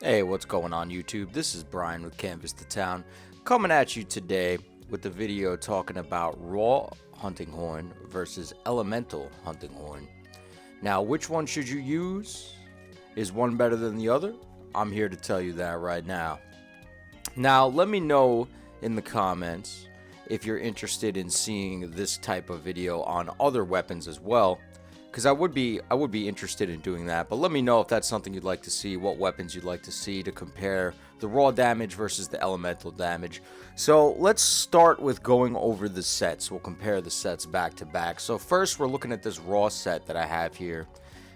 Hey, what's going on YouTube? This is Brian with Canvas to Town, coming at you today with the video talking about raw hunting horn versus elemental hunting horn. Now, which one should you use? Is one better than the other? I'm here to tell you that right now. Now, let me know in the comments if you're interested in seeing this type of video on other weapons as well, because I would be interested in doing that. But let me know if that's something you'd like to see, what weapons you'd like to see to compare the raw damage versus the elemental damage. So let's start with going over the sets. We'll compare the sets back to back. So first, we're looking at this raw set that I have here.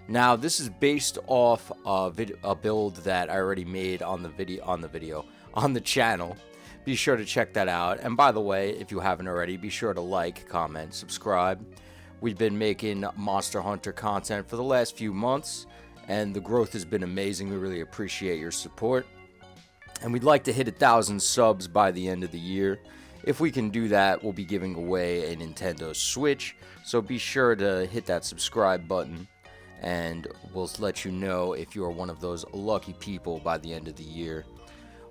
Now, this is based off a build that I already made on the channel. Be sure to check that out. And by the way, if you haven't already, be sure to like, comment, subscribe. We've been making Monster Hunter content for the last few months, and the growth has been amazing. We really appreciate your support. And we'd like to hit 1,000 subs by the end of the year. If we can do that, we'll be giving away a Nintendo Switch. So be sure to hit that subscribe button, and we'll let you know if you are one of those lucky people by the end of the year.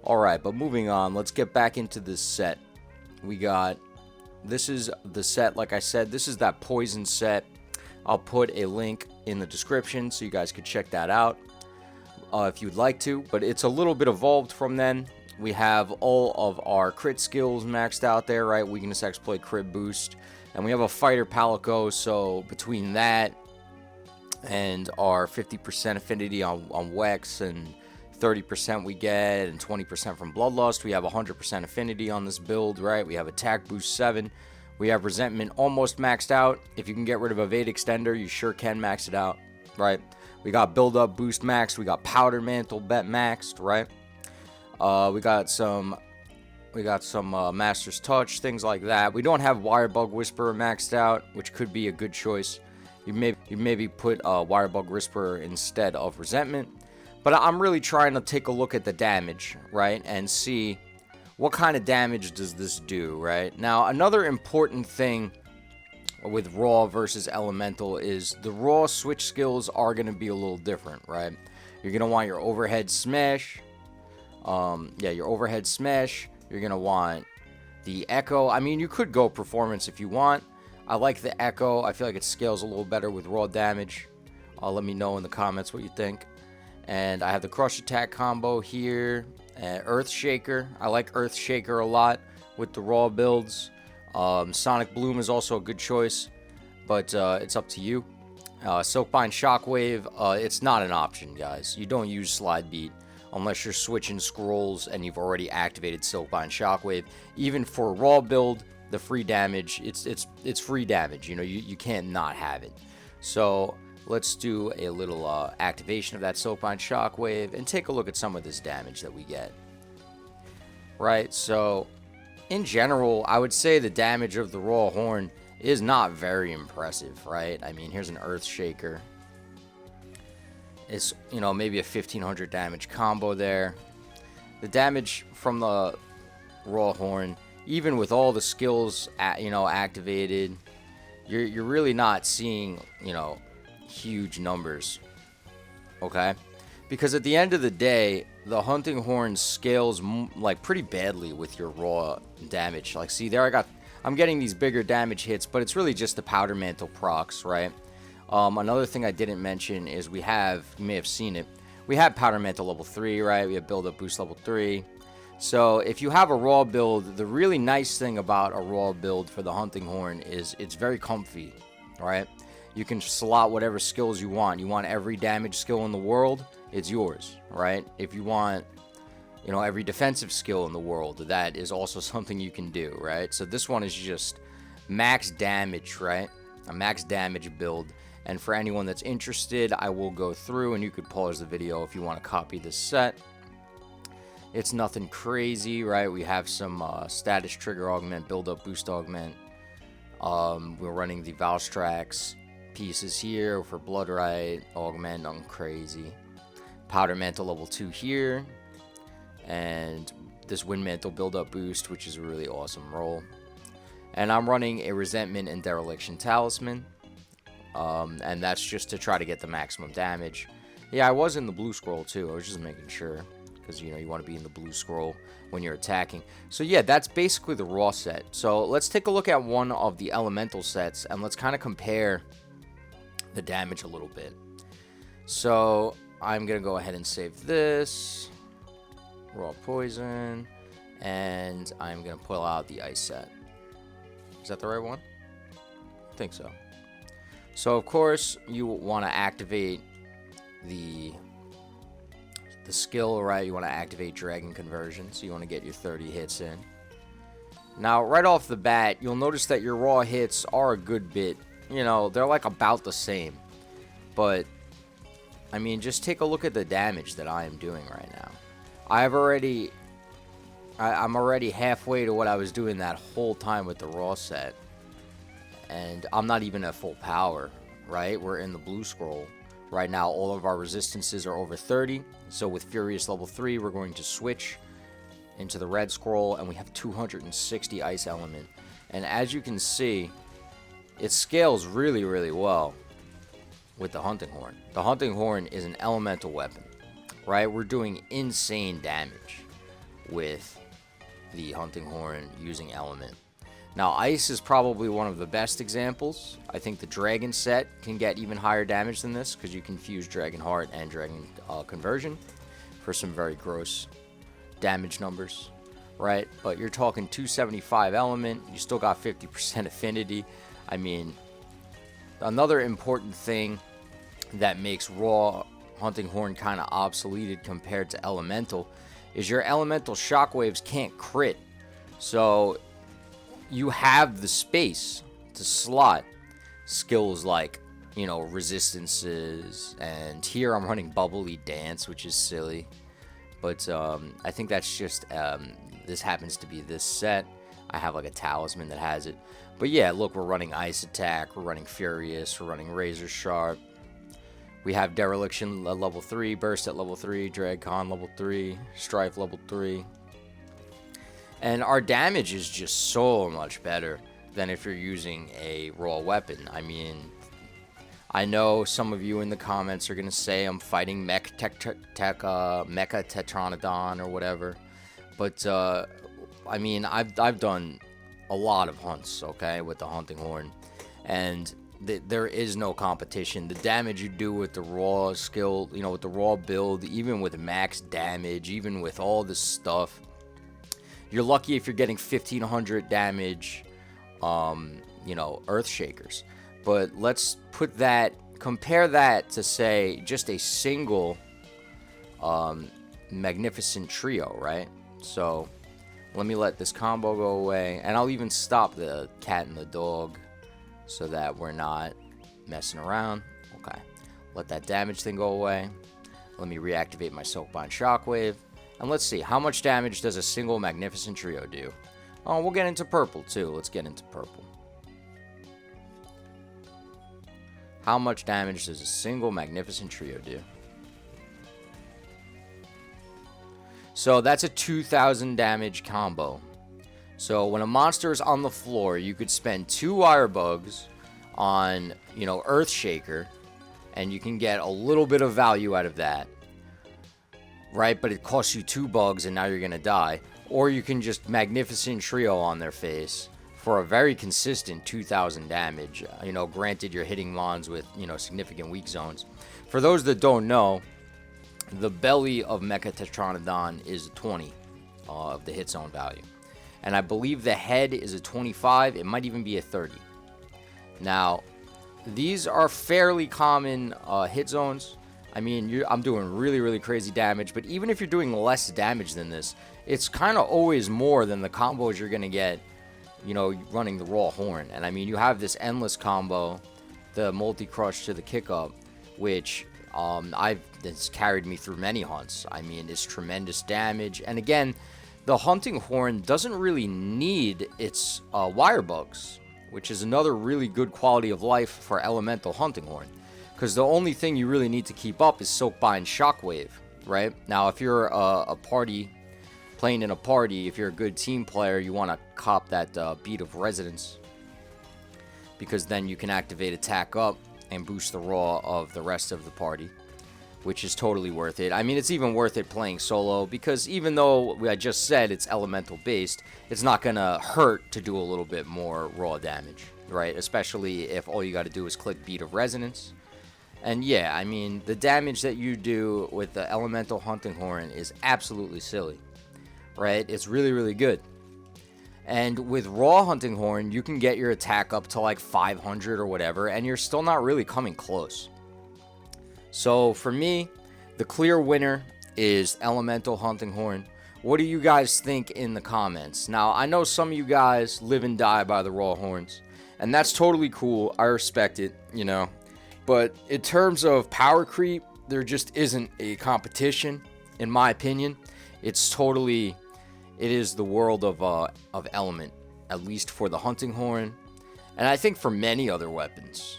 Alright, but moving on, let's get back into this set. This is the set, like I said, this is that poison set. I'll put a link in the description so you guys could check that out if you'd like to. But it's a little bit evolved from then. We have all of our crit skills maxed out there, right? Weakness, exploit, crit boost. And we have a fighter palico, so between that and our 50% affinity on Wex and 30% we get and 20% from Bloodlust, we have 100% affinity on this build, right? We have attack boost 7. We have resentment almost maxed out. If you can get rid of evade extender, you sure can max it out, right? We got build up boost maxed. We got powder mantle bet maxed, right? We got some master's touch, things like that. We don't have wirebug whisperer maxed out, which could be a good choice. You maybe put wirebug whisperer instead of resentment. But I'm really trying to take a look at the damage, right, and see what kind of damage does this do, right? Now, another important thing with raw versus elemental is the raw switch skills are going to be a little different, right? You're going to want your overhead smash. Your overhead smash. You're going to want the echo. I mean, you could go performance if you want. I like the echo. I feel like it scales a little better with raw damage. Let me know in the comments what you think. And I have the Crush Attack combo here. Earth Shaker. I like Earth Shaker a lot with the raw builds. Sonic Bloom is also a good choice, but it's up to you. Silkbind Shockwave, it's not an option, guys. You don't use Slide Beat unless you're switching scrolls and you've already activated Silkbind Shockwave. Even for a raw build, the free damage, it's free damage. You know, you can't not have it. So let's do a little activation of that Silkbind Shockwave and take a look at some of this damage that we get. Right, so in general, I would say the damage of the raw horn is not very impressive, right? I mean, here's an Earth Shaker. It's, you know, maybe a 1500 damage combo there. The damage from the raw horn, even with all the skills, activated, you're really not seeing, huge numbers, okay? Because at the end of the day, the hunting horn scales like pretty badly with your raw damage. Like, see there, I'm getting these bigger damage hits, but it's really just the powder mantle procs, right? Another thing I didn't mention is you may have seen it, we have powder mantle level 3, right? We have build up boost level 3. So if you have a raw build, the really nice thing about a raw build for the hunting horn is it's very comfy, right? You can slot whatever skills you want. You want every damage skill in the world, it's yours, right? If you want, every defensive skill in the world, that is also something you can do, right? So this one is just max damage, right? A max damage build. And for anyone that's interested, I will go through, and you could pause the video if you want to copy this set. It's nothing crazy, right? We have some status trigger augment, build up boost augment. We're running the Valstrax pieces here for Blood Right, augment, nothing crazy. Powder Mantle level 2 here. And this Wind Mantle build up boost, which is a really awesome roll. And I'm running a Resentment and Dereliction Talisman. And that's just to try to get the maximum damage. Yeah, I was in the blue scroll too. I was just making sure. because you want to be in the blue scroll when you're attacking. So yeah, that's basically the raw set. So let's take a look at one of the elemental sets, and let's kind of compare the damage a little bit. So I'm gonna go ahead and save this raw poison, and I'm gonna pull out the ice set. Is that the right one? I think so. So of course you want to activate the skill, right? You want to activate Dragon Conversion, so you want to get your 30 hits in. Now, right off the bat, you'll notice that your raw hits are a good bit, they're like about the same. But, I mean, just take a look at the damage that I am doing right now. I'm already halfway to what I was doing that whole time with the raw set. And I'm not even at full power, right? We're in the blue scroll. Right now, all of our resistances are over 30. So with Furious level 3, we're going to switch into the red scroll, and we have 260 ice element. And as you can see, it scales really, really well with the hunting horn. The hunting horn is an elemental weapon, right? We're doing insane damage with the hunting horn using element. Now, ice is probably one of the best examples. I think the dragon set can get even higher damage than this, because you can fuse Dragon Heart and Dragon Conversion for some very gross damage numbers, right? But you're talking 275 element, you still got 50% affinity. I mean, another important thing that makes raw hunting horn kind of obsoleted compared to elemental is your elemental shockwaves can't crit. So you have the space to slot skills like, resistances, and here I'm running Bubbly Dance, which is silly. But I think that's just, this happens to be this set. I have like a talisman that has it. But yeah, look, we're running Ice Attack, we're running Furious, we're running Razor Sharp. We have Dereliction at level 3, Burst at level 3, Dragcon level 3, Strife level 3. And our damage is just so much better than if you're using a raw weapon. I mean, I know some of you in the comments are going to say I'm fighting Mecha Tetranodon or whatever. But, I mean, I've done a lot of hunts, okay, with the hunting horn. And there is no competition. The damage you do with the raw skill, with the raw build, even with max damage, even with all this stuff, you're lucky if you're getting 1500 damage, Earth Shakers. But let's compare that to, say, just a single Magnificent Trio, right? So let me let this combo go away, and I'll even stop the cat and the dog so that we're not messing around. Okay, let that damage thing go away. Let me reactivate my Soakbind Shockwave. And let's see, how much damage does a single Magnificent Trio do? Oh, we'll get into purple, too. Let's get into purple. How much damage does a single Magnificent Trio do? So that's a 2000 damage combo. So when a monster is on the floor, you could spend 2 Wire Bugs on, Earth Shaker, and you can get a little bit of value out of that. Right, but it costs you 2 bugs and now you're gonna die. Or you can just Magnificent Trio on their face for a very consistent 2000 damage. Granted, you're hitting mons with, significant weak zones. For those that don't know, the belly of Mecha Tetranodon is a 20 of the hit zone value. And I believe the head is a 25, it might even be a 30. Now, these are fairly common hit zones. I mean, I'm doing really, really crazy damage, but even if you're doing less damage than this, it's kind of always more than the combos you're going to get, running the raw horn. And I mean, you have this endless combo, the multi-crush to the kick-up, which it's carried me through many hunts. I mean, it's tremendous damage. And again, the hunting horn doesn't really need its Wire Bugs, which is another really good quality of life for elemental hunting horn. Because the only thing you really need to keep up is Soakbind Shockwave, right? Now, if you're playing in a party, if you're a good team player, you want to cop that Beat of Resonance. Because then you can activate Attack Up and boost the raw of the rest of the party. which is totally worth it. I mean, it's even worth it playing solo, because even though I just said it's elemental based, it's not gonna hurt to do a little bit more raw damage, right? Especially if all you got to do is click Beat of Resonance. And yeah, I mean, the damage that you do with the elemental hunting horn is absolutely silly, right? It's really, really good. And with raw hunting horn, you can get your attack up to like 500 or whatever, and you're still not really coming close. So for me, the clear winner is elemental hunting horn. What do you guys think in the comments? Now, I know some of you guys live and die by the raw horns, and that's totally cool. I respect it, you know. But in terms of power creep, there just isn't a competition, in my opinion. It is the world of element, at least for the hunting horn, and I think for many other weapons.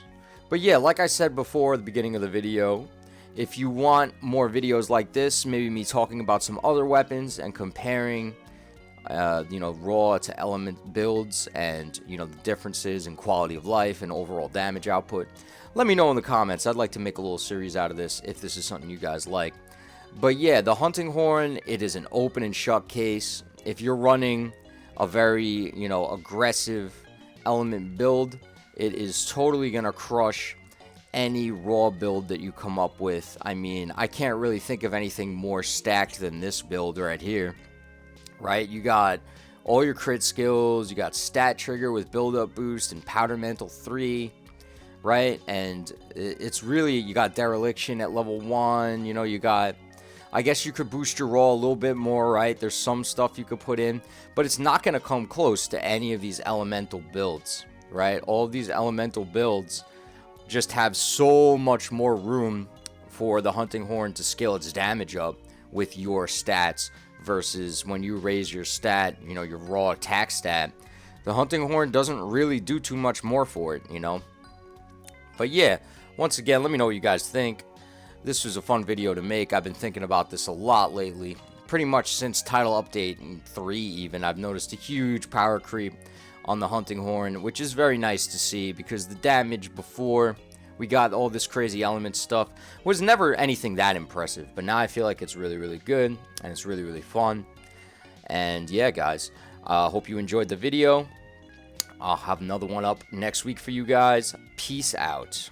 But yeah, like I said before at the beginning of the video, if you want more videos like this, maybe me talking about some other weapons and comparing, raw to element builds, and, the differences in quality of life and overall damage output, let me know in the comments. I'd like to make a little series out of this if this is something you guys like. But yeah, the hunting horn, it is an open and shut case. If you're running a very, aggressive element build, it is totally going to crush any raw build that you come up with. I mean, I can't really think of anything more stacked than this build right here, right? You got all your crit skills, you got stat trigger with build up boost and powder mantle 3, right? And it's really, you got dereliction at level 1, you got, I guess you could boost your raw a little bit more, right? There's some stuff you could put in, but it's not going to come close to any of these elemental builds, right? All of these elemental builds just have so much more room for the hunting horn to scale its damage up with your stats, versus when you raise your stat, your raw attack stat, the hunting horn doesn't really do too much more for it, But yeah, once again, let me know what you guys think. This was a fun video to make. I've been thinking about this a lot lately. Pretty much since title update 3 even, I've noticed a huge power creep on the hunting horn, which is very nice to see, because the damage before we got all this crazy element stuff was never anything that impressive. But now I feel like it's really, really good, and it's really, really fun. And yeah, guys, hope you enjoyed the video. I'll have another one up next week for you guys. Peace out.